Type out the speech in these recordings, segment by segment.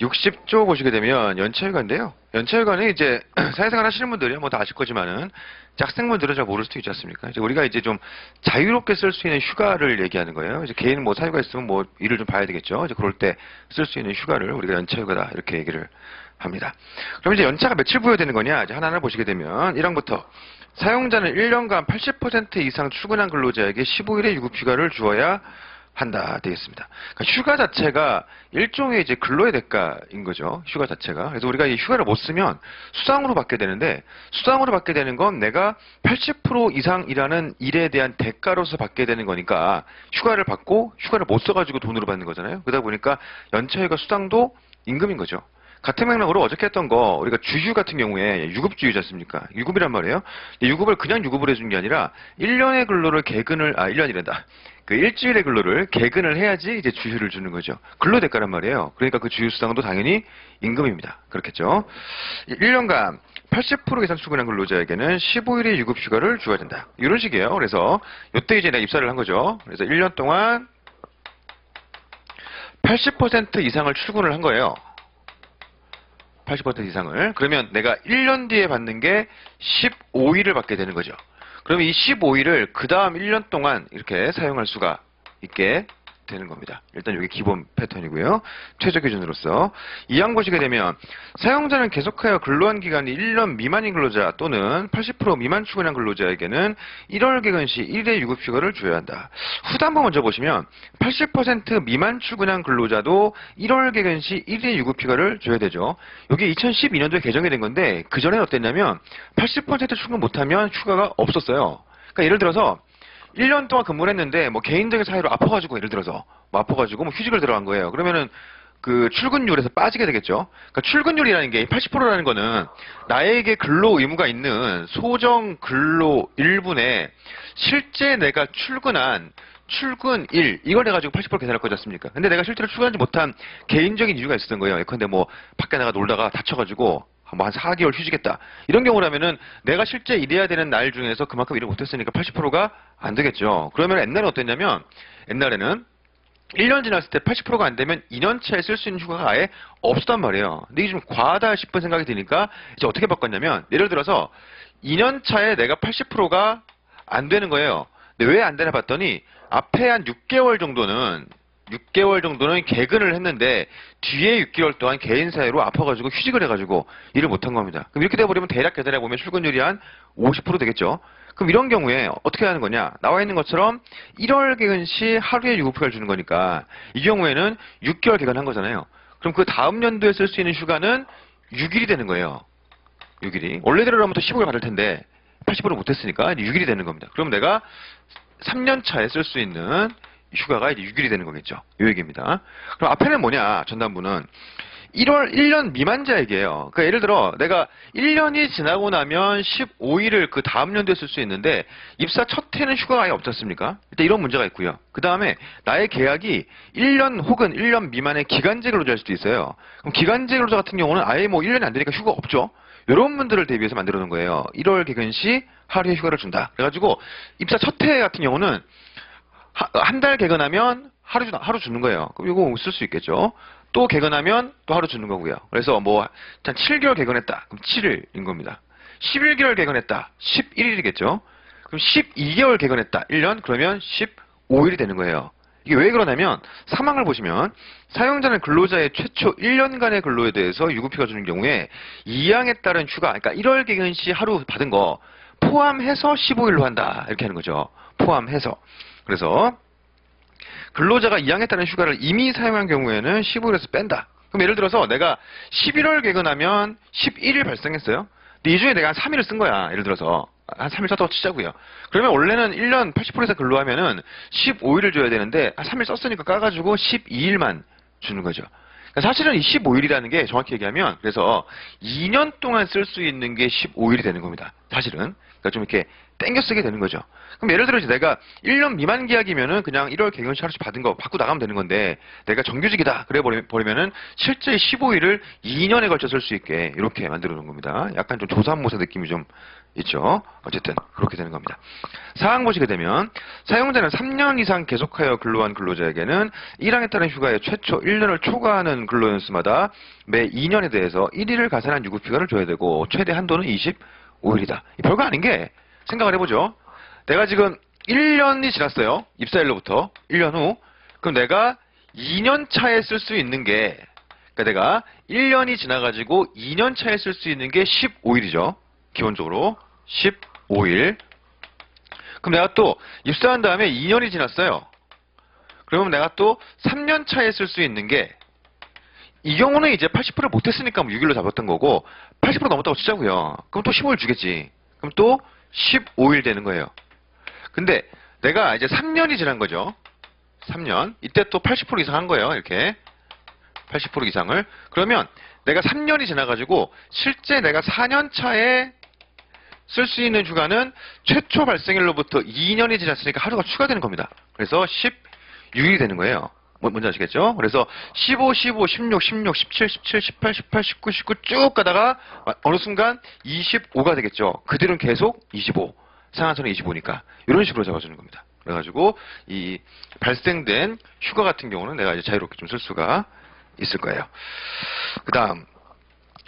60조 보시게 되면 연체휴가인데요. 연체휴가는 이제 사회생활 하시는 분들이 뭐 다 아실 거지만은 학생분들은 잘 모를 수도 있지 않습니까? 이제 우리가 이제 좀 자유롭게 쓸 수 있는 휴가를 얘기하는 거예요. 이제 개인 뭐 사유가 있으면 뭐 일을 좀 봐야 되겠죠. 이제 그럴 때 쓸 수 있는 휴가를 우리가 연체휴가다 이렇게 얘기를 합니다. 그럼 이제 연차가 며칠 부여되는 거냐? 이제 하나하나 보시게 되면 1항부터 사용자는 1년간 80% 이상 출근한 근로자에게 15일의 유급휴가를 주어야 한다 되겠습니다. 그러니까 휴가 자체가 일종의 이제 근로의 대가인 거죠. 휴가 자체가. 그래서 우리가 이 휴가를 못 쓰면 수당으로 받게 되는데 수당으로 받게 되는 건 내가 80% 이상 일하는 일에 대한 대가로서 받게 되는 거니까 휴가를 받고 휴가를 못 써가지고 돈으로 받는 거잖아요. 그러다 보니까 연차휴가 수당도 임금인 거죠. 같은 맥락으로 어저께 했던 거 우리가 주휴 같은 경우에 유급주의지 않습니까? 유급이란 말이에요. 유급을 그냥 유급을 해준 게 아니라 1년의 근로를 개근을 1년이란다. 그 일주일의 근로를 개근을 해야지 이제 주휴를 주는 거죠. 근로 대가란 말이에요. 그러니까 그 주휴 수당도 당연히 임금입니다. 그렇겠죠. 1년간 80% 이상 출근한 근로자에게는 15일의 유급 휴가를 주어야 된다. 이런 식이에요. 그래서 이때 이제 내가 입사를 한 거죠. 그래서 1년 동안 80% 이상을 출근을 한 거예요. 80% 이상을. 그러면 내가 1년 뒤에 받는 게 15일을 받게 되는 거죠. 그러면 이 15일을 그 다음 1년 동안 이렇게 사용할 수가 있게 되는 겁니다. 일단 이게 기본 패턴이고요. 최저 기준으로서. 이 항 보시게 되면 사용자는 계속하여 근로한 기간이 1년 미만인 근로자 또는 80% 미만 출근한 근로자에게는 1월 개근 시 1회 유급휴가를 줘야 한다. 후단부 먼저 보시면 80% 미만 출근한 근로자도 1월 개근 시 1회 유급휴가를 줘야 되죠. 이게 2012년도에 개정이 된 건데 그 전에는 어땠냐면 80% 출근 못하면 휴가가 없었어요. 그러니까 예를 들어서 1년 동안 근무를 했는데 뭐 개인적인 사유로 아파가지고 예를 들어서 뭐 아파가지고 뭐 휴직을 들어간 거예요. 그러면은 그 출근율에서 빠지게 되겠죠. 그러니까 출근율이라는 게 80%라는 거는 나에게 근로 의무가 있는 소정 근로 1분에 실제 내가 출근한 출근일 이걸 해가지고 80% 계산할 거지 않습니까? 근데 내가 실제로 출근하지 못한 개인적인 이유가 있었던 거예요. 예컨대 뭐 밖에 나가 놀다가 다쳐가지고 뭐 한 4개월 휴직했다. 이런 경우라면은 내가 실제 일해야 되는 날 중에서 그만큼 일을 못했으니까 80%가 안 되겠죠. 그러면 옛날에 어땠냐면 옛날에는 1년 지났을 때 80%가 안 되면 2년 차에 쓸 수 있는 휴가가 아예 없었단 말이에요. 근데 이게 좀 과하다 싶은 생각이 드니까 이제 어떻게 바꿨냐면 예를 들어서 2년 차에 내가 80%가 안 되는 거예요. 근데 왜 안 되나 봤더니 앞에 한 6개월 정도는 개근을 했는데 뒤에 6개월 동안 개인 사유로 아파가지고 휴직을 해가지고 일을 못한 겁니다. 그럼 이렇게 돼버리면 대략 계산해보면 출근율이 한 50% 되겠죠. 그럼 이런 경우에 어떻게 하는 거냐? 나와 있는 것처럼 1월 개근 시 하루에 유급휴가를 주는 거니까 이 경우에는 6개월 개근한 거잖아요. 그럼 그 다음 연도에 쓸 수 있는 휴가는 6일이 되는 거예요. 6일이. 원래대로라면 또 15일 받을 텐데 80% 못했으니까 6일이 되는 겁니다. 그럼 내가 3년 차에 쓸 수 있는 휴가가 이제 6일이 되는 거겠죠. 이 얘기입니다. 그럼 앞에는 뭐냐? 전단부는 1년 미만자에게요. 그러니까 예를 들어 내가 1년이 지나고 나면 15일을 그 다음 연도에 쓸 수 있는데 입사 첫 해는 휴가가 아예 없지 않습니까? 일단 이런 문제가 있고요. 그 다음에 나의 계약이 1년 혹은 1년 미만의 기간제 근로자일 수도 있어요. 그럼 기간제 근로자 같은 경우는 아예 뭐 1년이 안 되니까 휴가 없죠. 이런 분들을 대비해서 만들어 놓은 거예요. 1월 개근 시 하루에 휴가를 준다. 그래가지고 입사 첫 해 같은 경우는 한 달 개근하면 하루 주는 거예요. 그럼 이거 쓸 수 있겠죠. 또 개근하면 또 하루 주는 거고요. 그래서 뭐 한 7개월 개근했다. 그럼 7일인 겁니다. 11개월 개근했다. 11일이겠죠. 그럼 12개월 개근했다. 1년 그러면 15일이 되는 거예요. 이게 왜 그러냐면 사망을 보시면 사용자는 근로자의 최초 1년간의 근로에 대해서 유급휴가 주는 경우에 2항에 따른 휴가, 그러니까 1월 개근 시 하루 받은 거 포함해서 15일로 한다. 이렇게 하는 거죠. 포함해서. 그래서 근로자가 2항에 따른 휴가를 이미 사용한 경우에는 15일에서 뺀다. 그럼 예를 들어서 내가 11월 개근하면 11일 발생했어요. 근데 이 중에 내가 한 3일을 쓴 거야. 예를 들어서 한 3일 썼다고 치자고요. 그러면 원래는 1년 80%에서 근로하면은 15일을 줘야 되는데 3일 썼으니까 까가지고 12일만 주는 거죠. 그러니까 사실은 이 15일이라는 게 정확히 얘기하면 그래서 2년 동안 쓸 수 있는 게 15일이 되는 겁니다. 사실은. 그러니까 좀 이렇게 땡겨 쓰게 되는 거죠. 그럼 예를 들어 이제 내가 1년 미만 계약이면은 그냥 1월 개근시 하루씩 받은 거 받고 나가면 되는 건데 내가 정규직이다 그래 버리면은 실제 15일을 2년에 걸쳐 쓸 수 있게 이렇게 만들어 놓은 겁니다. 약간 좀 조삼모사 느낌이 좀 있죠. 어쨌든 그렇게 되는 겁니다. 사항 보시게 되면 사용자는 3년 이상 계속하여 근로한 근로자에게는 1항에 따른 휴가의 최초 1년을 초과하는 근로연수마다 매 2년에 대해서 1일을 가산한 유급휴가를 줘야 되고 최대 한도는 25일이다. 별거 아닌 게 생각을 해보죠. 내가 지금 1년이 지났어요. 입사일로부터 1년 후. 그럼 내가 2년 차에 쓸 수 있는 게 그러니까 내가 1년이 지나가지고 2년 차에 쓸 수 있는 게 15일이죠. 기본적으로 15일. 그럼 내가 또 입사한 다음에 2년이 지났어요. 그러면 내가 또 3년 차에 쓸 수 있는 게 이 경우는 이제 80%를 못했으니까 6일로 잡았던 거고 80% 넘었다고 치자고요. 그럼 또 15일 주겠지. 그럼 또 15일 되는 거예요. 근데 내가 이제 3년이 지난 거죠. 3년. 이때 또 80% 이상 한 거예요. 이렇게. 80% 이상을. 그러면 내가 3년이 지나가지고 실제 내가 4년 차에 쓸 수 있는 휴가는 최초 발생일로부터 2년이 지났으니까 하루가 추가되는 겁니다. 그래서 16일이 되는 거예요. 뭔지 아시겠죠? 그래서 15, 15, 16, 16, 17, 17, 18, 18, 19, 19 쭉 가다가 어느 순간 25가 되겠죠. 그들은 계속 25. 상한선은 25니까. 이런 식으로 잡아주는 겁니다. 그래가지고 이 발생된 휴가 같은 경우는 내가 이제 자유롭게 좀 쓸 수가 있을 거예요. 그 다음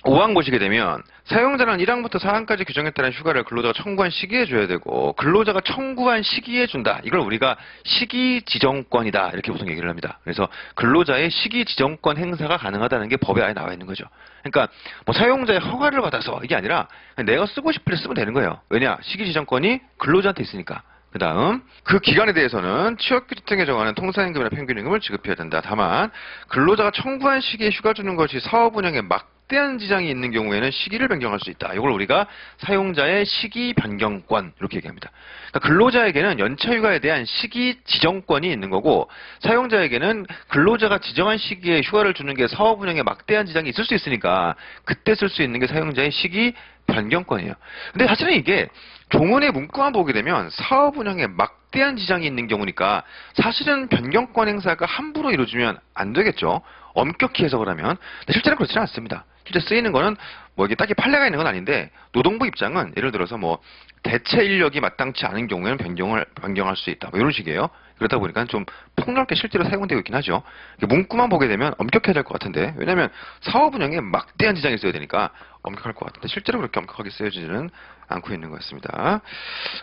5항 보시게 되면 사용자는 1항부터 4항까지 규정에 따른 휴가를 근로자가 청구한 시기에 줘야 되고 근로자가 청구한 시기에 준다. 이걸 우리가 시기 지정권이다. 이렇게 보통 얘기를 합니다. 그래서 근로자의 시기 지정권 행사가 가능하다는 게 법에 아예 나와 있는 거죠. 그러니까 뭐 사용자의 허가를 받아서 이게 아니라 내가 쓰고 싶을 때 쓰면 되는 거예요. 왜냐? 시기 지정권이 근로자한테 있으니까. 그 다음 그 기간에 대해서는 취업규칙 등에 정하는 통상임금이나 평균임금을 지급해야 된다. 다만 근로자가 청구한 시기에 휴가 주는 것이 사업 운영에 막대한 지장이 있는 경우에는 시기를 변경할 수 있다. 이걸 우리가 사용자의 시기 변경권 이렇게 얘기합니다. 그러니까 근로자에게는 연차 휴가에 대한 시기 지정권이 있는 거고 사용자에게는 근로자가 지정한 시기에 휴가를 주는 게 사업 운영에 막대한 지장이 있을 수 있으니까 그때 쓸 수 있는 게 사용자의 시기 변경권이에요. 근데 사실은 이게 종언의 문구만 보게 되면 사업 운영에 막대한 지장이 있는 경우니까 사실은 변경권 행사가 함부로 이루어지면 안 되겠죠. 엄격히 해석을 하면. 근데 실제는 그렇지는 않습니다. 실제 쓰이는 거는 뭐 이게 딱히 판례가 있는 건 아닌데 노동부 입장은 예를 들어서 뭐 대체 인력이 마땅치 않은 경우에는 변경할 수 있다. 뭐 이런 식이에요. 그러다 보니까 좀 폭넓게 실제로 사용되고 있긴 하죠. 문구만 보게 되면 엄격해야 될 것 같은데 왜냐하면 사업 운영에 막대한 지장이 있어야 되니까 엄격할 것 같은데 실제로 그렇게 엄격하게 쓰여지지는 않고 있는 것 같습니다.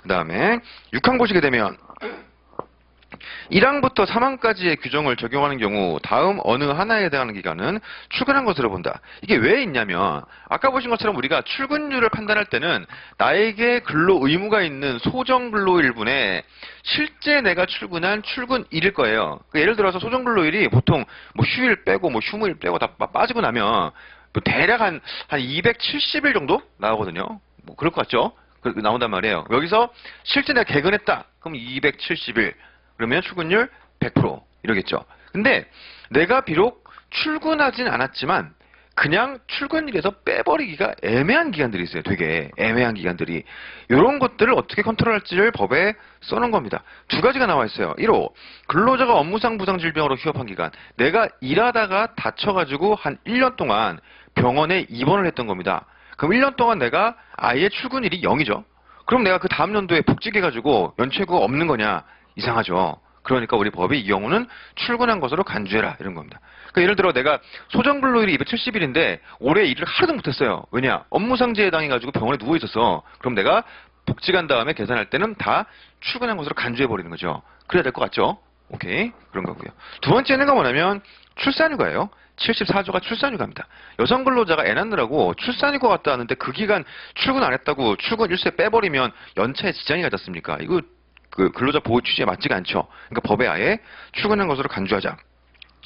그 다음에 6항 보시게 되면 1항부터 3항까지의 규정을 적용하는 경우 다음 어느 하나에 해당하는 기간은 출근한 것으로 본다. 이게 왜 있냐면 아까 보신 것처럼 우리가 출근율을 판단할 때는 나에게 근로 의무가 있는 소정 근로일분에 실제 내가 출근한 출근일일 거예요. 예를 들어서 소정 근로일이 보통 뭐 휴일 빼고 뭐 휴무일 빼고 다 빠지고 나면 뭐 대략 한 270일 정도 나오거든요. 뭐 그럴 것 같죠? 나온단 말이에요. 여기서 실제 내가 개근했다. 그럼 270일. 그러면 출근율 100% 이러겠죠. 근데 내가 비록 출근하진 않았지만 그냥 출근일에서 빼버리기가 애매한 기간들이 있어요. 되게 애매한 기간들이. 이런 것들을 어떻게 컨트롤할지를 법에 써놓은 겁니다. 두 가지가 나와 있어요. 1호, 근로자가 업무상 부상 질병으로 휴업한 기간. 내가 일하다가 다쳐가지고 한 1년 동안 병원에 입원을 했던 겁니다. 그럼 1년 동안 내가 아예 출근일이 0이죠. 그럼 내가 그 다음 연도에 복직해가지고 연체구가 없는 거냐? 이상하죠. 그러니까 우리 법이 이 경우는 출근한 것으로 간주해라 이런 겁니다. 그러니까 예를 들어 내가 소정근로일이 270일인데 올해 일을 하루도 못했어요. 왜냐? 업무상재해 당해가지고 병원에 누워 있었어. 그럼 내가 복직한 다음에 계산할 때는 다 출근한 것으로 간주해버리는 거죠. 그래야 될 것 같죠? 오케이. 그런 거고요. 두 번째는 뭐냐면 출산휴가예요. 74조가 출산휴가입니다. 여성 근로자가 애 낳느라고 출산휴가 갔다 왔는데 그 기간 출근 안 했다고 출근 일수에 빼버리면 연차에 지장이 가지 않습니까? 이거 그 근로자 보호 취지에 맞지가 않죠. 그러니까 법에 아예 출근한 것으로 간주하자.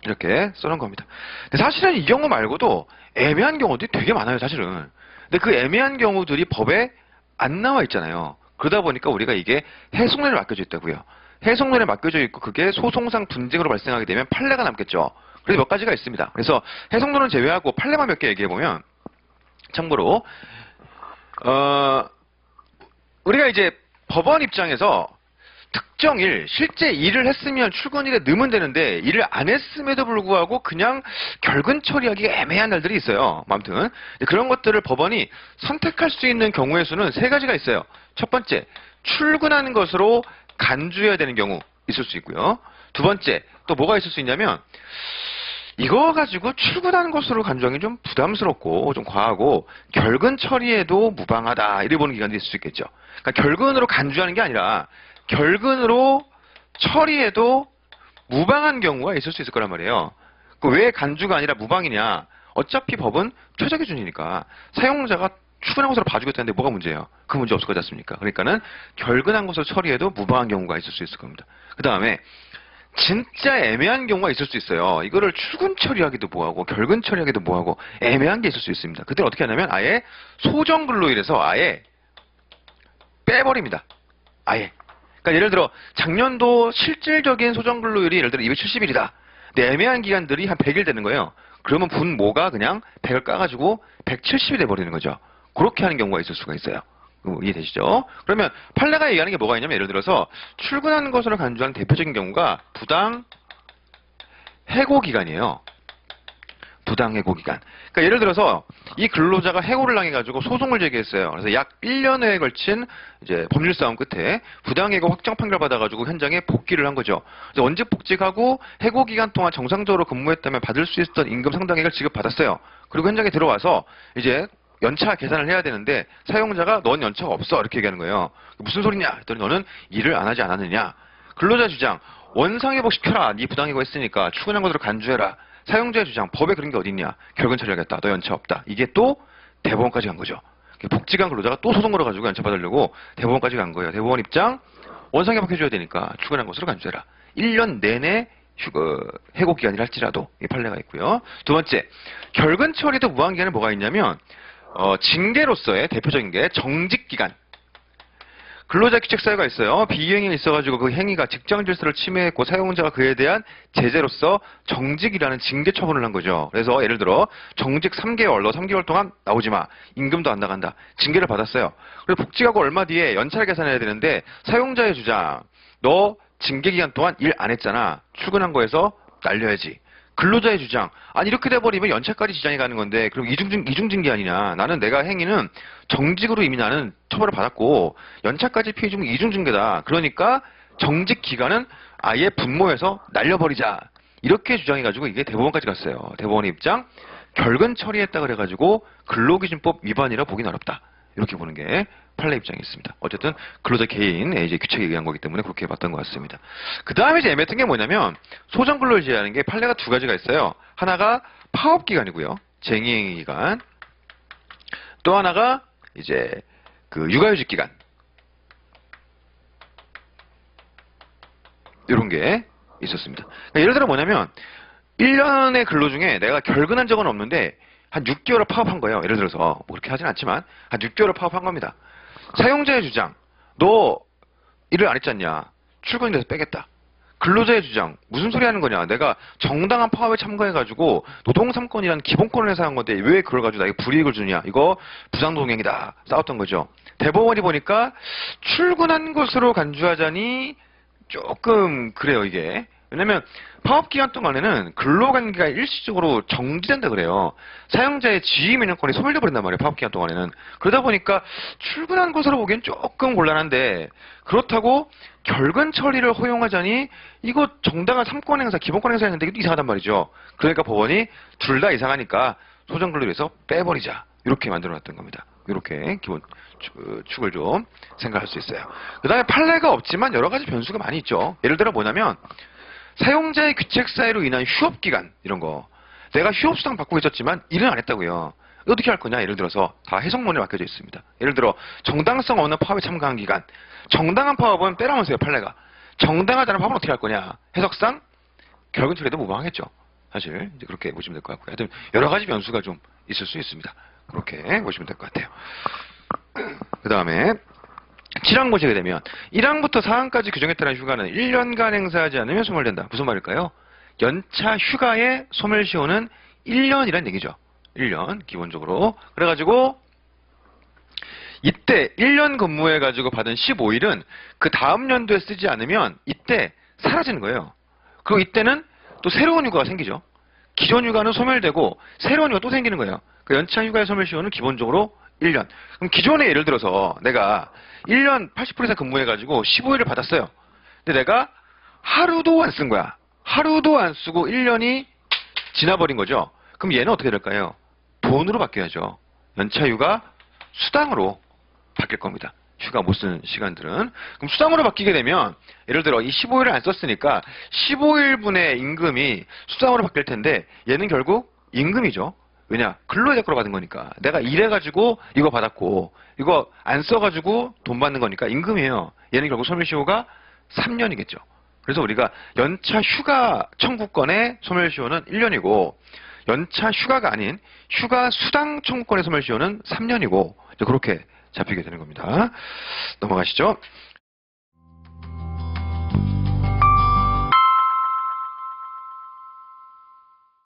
이렇게 써놓은 겁니다. 근데 사실은 이 경우 말고도 애매한 경우들이 되게 많아요, 사실은. 근데 그 애매한 경우들이 법에 안 나와 있잖아요. 그러다 보니까 우리가 이게 해석론에 맡겨져 있다고요. 해석론에 맡겨져 있고 그게 소송상 분쟁으로 발생하게 되면 판례가 남겠죠. 그래서 몇 가지가 있습니다. 그래서 해석론은 제외하고 판례만 몇 개 얘기해 보면 참고로 우리가 이제 법원 입장에서 특정일, 실제 일을 했으면 출근일에 넣으면 되는데 일을 안 했음에도 불구하고 그냥 결근 처리하기가 애매한 날들이 있어요. 아무튼 그런 것들을 법원이 선택할 수 있는 경우의 수는 세 가지가 있어요. 첫 번째, 출근하는 것으로 간주해야 되는 경우 있을 수 있고요. 두 번째, 또 뭐가 있을 수 있냐면 이거 가지고 출근하는 것으로 간주하기 좀 부담스럽고 좀 과하고 결근 처리에도 무방하다 이래 보는 기관도 있을 수 있겠죠. 그러니까 결근으로 간주하는 게 아니라 결근으로 처리해도 무방한 경우가 있을 수 있을 거란 말이에요. 왜 간주가 아니라 무방이냐? 어차피 법은 최저 기준이니까 사용자가 출근한 것으로 봐주겠다는데 뭐가 문제예요? 그 문제 없을 거지 않습니까? 그러니까는 결근한 것으로 처리해도 무방한 경우가 있을 수 있을 겁니다. 그 다음에 진짜 애매한 경우가 있을 수 있어요. 이거를 출근 처리하기도 뭐하고 결근 처리하기도 뭐하고 애매한 게 있을 수 있습니다. 그때 어떻게 하냐면 아예 소정 근로일에서 아예 빼버립니다. 아예. 그러니까 예를 들어 작년도 실질적인 소정 근로일이 예를 들어 270일이다. 근데 애매한 기간들이 한 100일 되는 거예요. 그러면 분모가 그냥 100을 까가지고 170이 돼버리는 거죠. 그렇게 하는 경우가 있을 수가 있어요. 이해되시죠? 그러면 판례가 얘기하는 게 뭐가 있냐면 예를 들어서 출근하는 것으로 간주하는 대표적인 경우가 부당 해고 기간이에요. 부당 해고 기간. 그러니까 예를 들어서 이 근로자가 해고를 당해가지고 소송을 제기했어요. 그래서 약 1년에 걸친 이제 법률 싸움 끝에 부당 해고 확정 판결 받아가지고 현장에 복귀를 한 거죠. 그래서 언제 복직하고 해고 기간 동안 정상적으로 근무했다면 받을 수 있었던 임금 상당액을 지급받았어요. 그리고 현장에 들어와서 이제 연차 계산을 해야 되는데 사용자가 넌 연차가 없어 이렇게 얘기하는 거예요. 무슨 소리냐 했더니 너는 일을 안 하지 않았느냐. 근로자 주장 원상회복 시켜라. 네 부당해고 했으니까 출근한 것으로 간주해라. 사용자의 주장 법에 그런 게 어딨냐. 결근 처리하겠다. 너 연차 없다. 이게 또 대법원까지 간 거죠. 복직한 근로자가 또 소송 걸어가지고 연차 받으려고 대법원까지 간 거예요. 대법원 입장 원상회복 해줘야 되니까 출근한 것으로 간주해라. 1년 내내 해고 기간이라 할지라도 이 판례가 있고요. 두 번째, 결근 처리도 무한 기간에 뭐가 있냐면 징계로서의 대표적인 게 정직기간. 근로자 규칙사유가 있어요. 비행이 있어가지고 그 행위가 직장 질서를 침해했고 사용자가 그에 대한 제재로서 정직이라는 징계 처분을 한 거죠. 그래서 예를 들어 정직 3개월, 너 3개월 동안 나오지 마. 임금도 안 나간다. 징계를 받았어요. 그래서 복직하고 얼마 뒤에 연차를 계산해야 되는데 사용자의 주장, 너 징계 기간 동안 일 안 했잖아. 출근한 거에서 날려야지. 근로자의 주장. 아니 이렇게 돼버리면 연차까지 지장이 가는 건데 그럼 이중징계 아니냐. 나는 내가 행위는 정직으로 이미 나는 처벌을 받았고 연차까지 피해 주면 이중징계다. 그러니까 정직 기간은 아예 분모해서 날려버리자. 이렇게 주장해가지고 이게 대법원까지 갔어요. 대법원의 입장 결근 처리했다 그래가지고 근로기준법 위반이라 보긴 어렵다. 이렇게 보는 게 판례 입장이 있습니다. 어쨌든 근로자 개인의 이제 규칙에 의한 거기 때문에 그렇게 봤던 것 같습니다. 그 다음에 이제 애매했던 게 뭐냐면 소정 근로를 제외하는 게 판례가 두 가지가 있어요. 하나가 파업 기간이고요. 쟁의행위 기간. 또 하나가 이제 그 육아휴직 기간. 이런 게 있었습니다. 그러니까 예를 들어 뭐냐면 1년의 근로 중에 내가 결근한 적은 없는데 한 6개월을 파업한 거예요. 예를 들어서 뭐 그렇게 하진 않지만 한 6개월을 파업한 겁니다. 사용자의 주장, 너 일을 안 했잖냐. 출근이 돼서 빼겠다. 근로자의 주장, 무슨 소리 하는 거냐. 내가 정당한 파업에 참가해가지고 노동삼권이라는 기본권을 해서 한 건데 왜 그걸 가지고 나에게 불이익을 주냐. 이거 부당동행이다. 싸웠던 거죠. 대법원이 보니까 출근한 것으로 간주하자니 조금 그래요 이게. 왜냐면 파업기간 동안에는 근로관계가 일시적으로 정지된다 그래요. 사용자의 지위명령권이 소멸돼 버린단 말이에요. 파업기간 동안에는. 그러다 보니까 출근한 것으로 보기엔 조금 곤란한데 그렇다고 결근 처리를 허용하자니 이거 정당한 삼권행사, 기본권 행사였는데 이것도 이상하단 말이죠. 그러니까 법원이 둘 다 이상하니까 소정근로에서 빼버리자. 이렇게 만들어놨던 겁니다. 이렇게 기본 축을 좀 생각할 수 있어요. 그 다음에 판례가 없지만 여러 가지 변수가 많이 있죠. 예를 들어 뭐냐면 사용자의 귀책 사유로 인한 휴업기간 이런 거. 내가 휴업수당 받고 있었지만 일은 안 했다고요. 어떻게 할 거냐. 예를 들어서 다 해석론에 맡겨져 있습니다. 예를 들어 정당성 없는 파업에 참가한 기간. 정당한 파업은 빼라면서요. 판례가. 정당하지 않은 파업은 어떻게 할 거냐. 해석상 결근 처리도 무방하겠죠. 사실 이제 그렇게 보시면 될 것 같고요. 하여튼 여러 가지 변수가 좀 있을 수 있습니다. 그렇게 보시면 될 것 같아요. 그 다음에 7항 보시게 되면 1항부터 4항까지 규정에 따른 휴가는 1년간 행사하지 않으면 소멸된다. 무슨 말일까요? 연차 휴가의 소멸시효는 1년이란 얘기죠. 1년 기본적으로. 그래가지고 이때 1년 근무해가지고 받은 15일은 그 다음 연도에 쓰지 않으면 이때 사라지는 거예요. 그리고 이때는 또 새로운 휴가가 생기죠. 기존 휴가는 소멸되고 새로운 휴가 또 생기는 거예요. 그 연차 휴가의 소멸시효는 기본적으로 1년. 그럼 기존에 예를 들어서 내가 1년 80% 이상 근무해가지고 15일을 받았어요. 근데 내가 하루도 안 쓴 거야. 하루도 안 쓰고 1년이 지나버린 거죠. 그럼 얘는 어떻게 될까요? 돈으로 바뀌어야죠. 연차 휴가 수당으로 바뀔 겁니다. 휴가 못 쓰는 시간들은. 그럼 수당으로 바뀌게 되면 예를 들어 이 15일을 안 썼으니까 15일분의 임금이 수당으로 바뀔 텐데 얘는 결국 임금이죠. 왜냐? 근로대가로 받은 거니까. 내가 일해가지고 이거 받았고 이거 안 써가지고 돈 받는 거니까 임금이에요. 얘는 결국 소멸시효가 3년이겠죠. 그래서 우리가 연차 휴가 청구권의 소멸시효는 1년이고 연차 휴가가 아닌 휴가 수당 청구권의 소멸시효는 3년이고 그렇게 잡히게 되는 겁니다. 넘어가시죠.